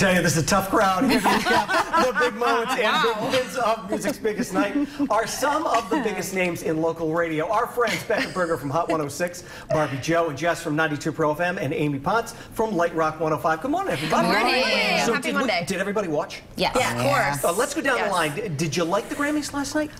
Tell you, this is a tough crowd here to recap the big moments and big wins of music's biggest night are some of the biggest names in local radio. Our friends Becca Berger from Hot 106, Barbie Joe and Jess from 92 Pro FM, and Amy Potts from Light Rock 105. Good morning, everybody. Good morning. So Happy Monday. Did everybody watch? Yes. Yeah, of course. Let's go down the line. Did you like the Grammys last night?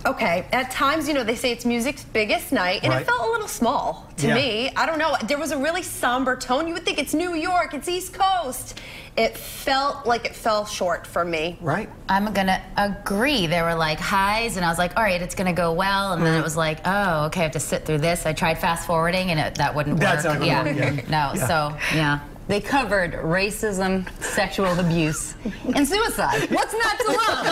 Okay, at times, you know, they say it's music's biggest night, and it felt a little small to me. I don't know. There was a really somber tone. You would think it's New York, it's East Coast. It felt like it fell short for me. Right. I'm gonna agree. There were like highs, and I was like, all right, it's gonna go well, and then it was like, oh, okay, I have to sit through this. I tried fast forwarding, and that wouldn't work. That's not gonna work. No, so, yeah. They covered racism, sexual abuse, and suicide. What's not to love?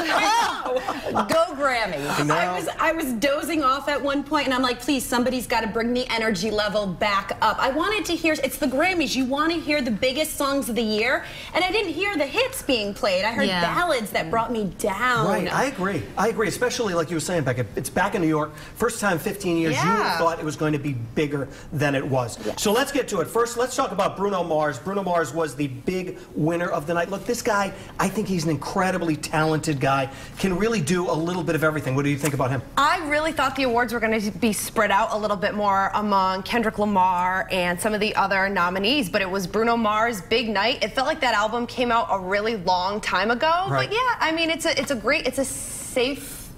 Oh, go Grammys. No. I was dozing off at one point, and I'm like, please, somebody's got to bring the energy level back up. I wanted to hear, it's the Grammys, you want to hear the biggest songs of the year, and I didn't hear the hits being played. I heard ballads that brought me down. Right, I agree. I agree, especially like you were saying, Becca, it's back in New York. First time in 15 years, you would have thought it was going to be bigger than it was. So let's get to it. First, let's talk about Bruno Mars. Bruno Mars was the big winner of the night. Look, this guy, I think he's an incredibly talented guy, can really do a little bit of everything. What do you think about him? I really thought the awards were going to be spread out a little bit more among Kendrick Lamar and some of the other nominees, but it was Bruno Mars' big night. It felt like that album came out a really long time ago, but yeah, I mean, it's a safe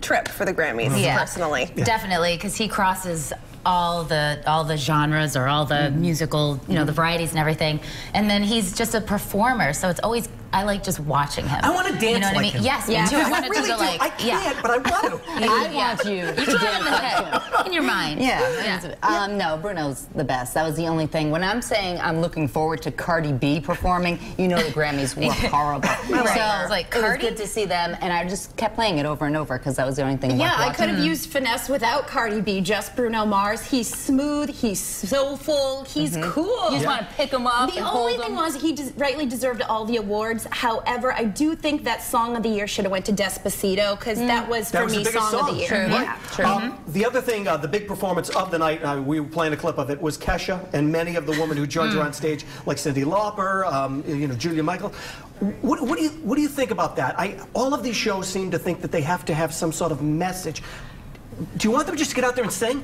trip for the Grammys, personally. Definitely, because he crosses all the genres or all the musical, you know, the varieties and everything. And then he's just a performer, so it's always, I like just watching him. I want to dance you know what like I mean? him. Yes, me too. I want it to go like, I can't, but I want to. I want you to dance like him. In your mind. No, Bruno's the best. That was the only thing. When I'm saying I'm looking forward to Cardi B performing, you know the Grammys were horrible. So I was like, it was Cardi? good to see them, and I just kept playing it over and over because that was the only thing I liked watching. I could have used finesse without Cardi B, just Bruno Mars. He's smooth, he's soulful, he's cool. You just want to pick him up The only thing was he rightly deserved all the awards. However, I do think that Song of the Year should have went to Despacito, because that was, for me, Song of the Year. True. Yeah. True. The other thing, the big performance of the night, we were playing a clip of it, was Kesha and many of the women who joined her on stage, like Cyndi Lauper, you know, Julia Michaels. What do you think about that? All of these shows seem to think that they have to have some sort of message. Do you want them just to get out there and sing?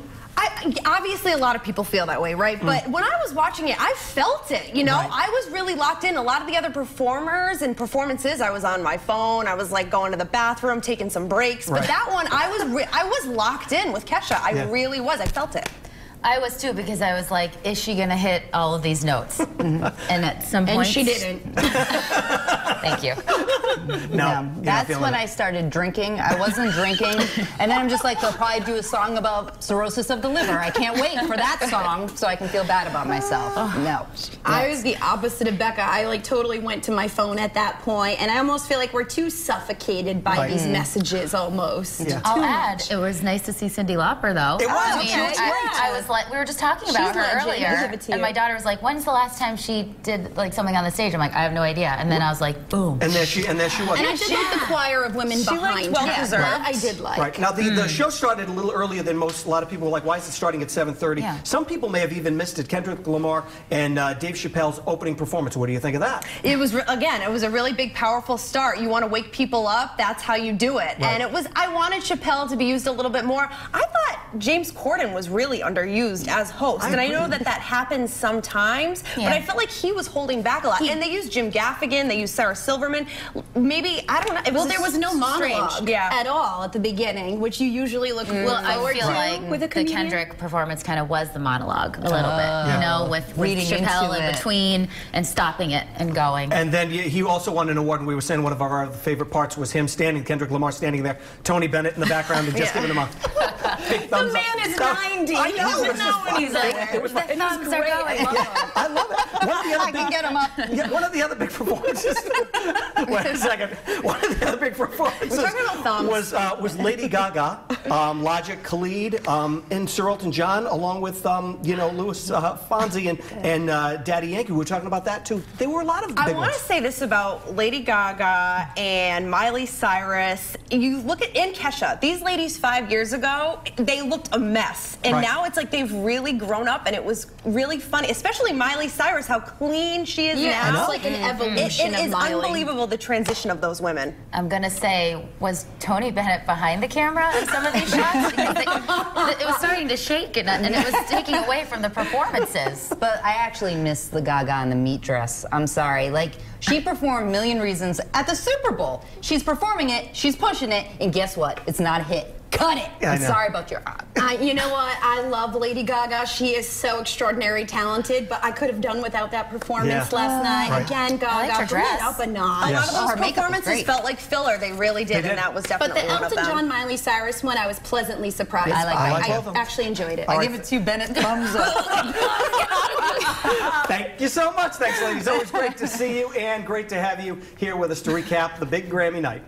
Obviously, a lot of people feel that way, right? But when I was watching it, I felt it, you know? I was really locked in. A lot of the other performers and performances, I was on my phone. I was, like, going to the bathroom, taking some breaks. But that one, I was locked in with Kesha. I really was. I felt it. I was too, because I was like, is she going to hit all of these notes? And at some point... And she didn't. Thank you. No. That's when I started drinking. I wasn't drinking. And then I'm just like, they'll probably do a song about cirrhosis of the liver. I can't wait for that song so I can feel bad about myself. No. I was the opposite of Becca. I like totally went to my phone at that point, and I almost feel like we're too suffocated by these messages almost. I'll add, it was nice to see Cyndi Lauper, though. It was. I was like, we were just talking about her earlier, I'll give it to and you. my daughter was like, when's the last time she did like something on the stage? I'm like, I have no idea. And then I was like, boom. And there she was. And I did like the choir of women behind her. That I did like. Right. Now, the show started a little earlier than most. A lot of people were like, why is it starting at 7:30? Some people may have even missed it. Kendrick Lamar and Dave Chappelle's opening performance. What do you think of that? It was, again, it was a really big, powerful start. You want to wake people up, that's how you do it. And it was, I wanted Chappelle to be used a little bit more. I thought James Corden was really underused as host. And I know that happens sometimes, but I felt like he was holding back a lot. And they used Jim Gaffigan, they used Sarah Silverman. Maybe, I don't know. Well, there was no monologue at all at the beginning, which you usually look forward I feel like with a the Kendrick performance kind of was the monologue a little bit, you know, with Chappelle in between and stopping it and going. And then he also won an award, and we were saying one of our favorite parts was him standing, Kendrick Lamar standing there, Tony Bennett in the background, and just giving him a big thumbs up. The man is 90. I know. He doesn't know when he's there. The thumbs are going. I love it. One of the other I can get him up. One of the other big performances. Wait a second. One of the other big performances was Lady Gaga, Logic, Khalid, and Sir Elton John, along with you know, Louis Fonsi and Daddy Yankee. We were talking about that too. There were a lot of big ones. I want to say this about Lady Gaga and Miley Cyrus. You look at Kesha. These ladies 5 years ago, they looked a mess. And now it's like they've really grown up, and it was really funny, especially Miley Cyrus, how clean she is now. It's like an evolution It of is Miley. unbelievable, the transition of those women. I'm gonna say, was Tony Bennett behind the camera in some of these shots? Because it was starting to shake, and it was taking away from the performances. But I actually miss the Gaga in the meat dress. I'm sorry. Like, she performed Million Reasons at the Super Bowl. She's performing it, she's pushing it, and guess what? It's not a hit. Cut it. Yeah, I'm sorry about your You know what? I love Lady Gaga. She is so extraordinarily talented, but I could have done without that performance last night. Right. Again, I liked her Gaga, bring dress. it up a notch. A lot of those her makeup was performances great. felt like filler. They really did, did. and that was But definitely the one of Elton them. John, Miley Cyrus one, I was pleasantly surprised. I like by. both of them. I actually enjoyed it. All I right. give it to Bennett thumbs up. Thank you so much. Thanks, ladies. Always great to see you and great to have you here with us to recap the big Grammy night.